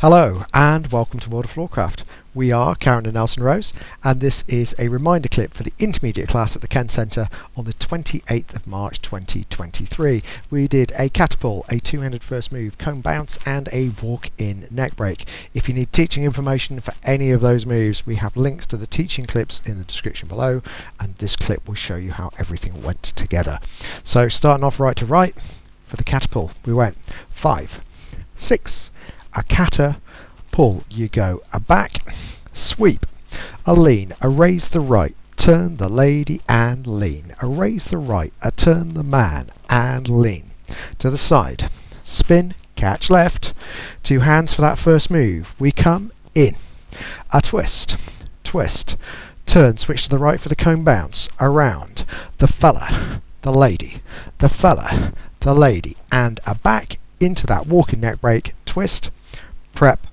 Hello and welcome to World of Floorcraft. We are Karen and Nelson Rose, and this is a reminder clip for the intermediate class at the Kenn Centre on the 28th of March 2023. We did a catapult, a two-handed first move, cone bounce and a walk-in neck break. If you need teaching information for any of those moves, we have links to the teaching clips in the description below, and this clip will show you how everything went together. So starting off right to right, for the catapult we went 5, 6, a catter, pull, you go a back, sweep, a lean, a raise the right, turn the lady and lean, a raise the right, a turn the man and lean, to the side, spin, catch left, two hands for that first move, we come in, a twist, twist, turn, switch to the right for the cone bounce, around, the fella, the lady, the fella, the lady, and a back into that walking neck break, twist, prep,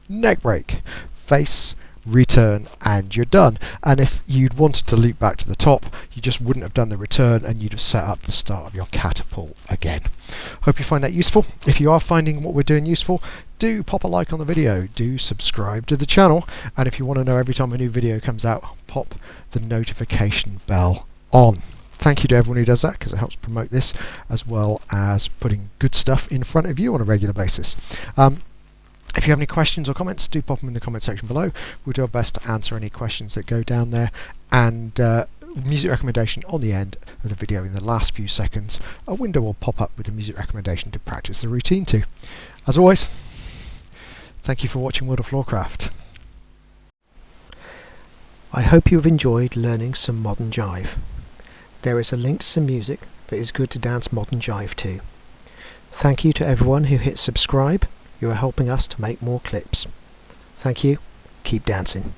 neck break, face, return, and you're done. And if you'd wanted to loop back to the top, you just wouldn't have done the return and you'd have set up the start of your catapult again. Hope you find that useful. If you are finding what we're doing useful, do pop a like on the video, do subscribe to the channel, and if you want to know every time a new video comes out, pop the notification bell on. Thank you to everyone who does that, because it helps promote this as well as putting good stuff in front of you on a regular basis. If you have any questions or comments, do pop them in the comment section below. We'll do our best to answer any questions that go down there, and music recommendation on the end of the video in the last few seconds. A window will pop up with a music recommendation to practice the routine to. As always, thank you for watching World of Floorcraft. I hope you have enjoyed learning some modern jive. There is a link to some music that is good to dance modern jive to. Thank you to everyone who hit subscribe. You are helping us to make more clips. Thank you. Keep dancing.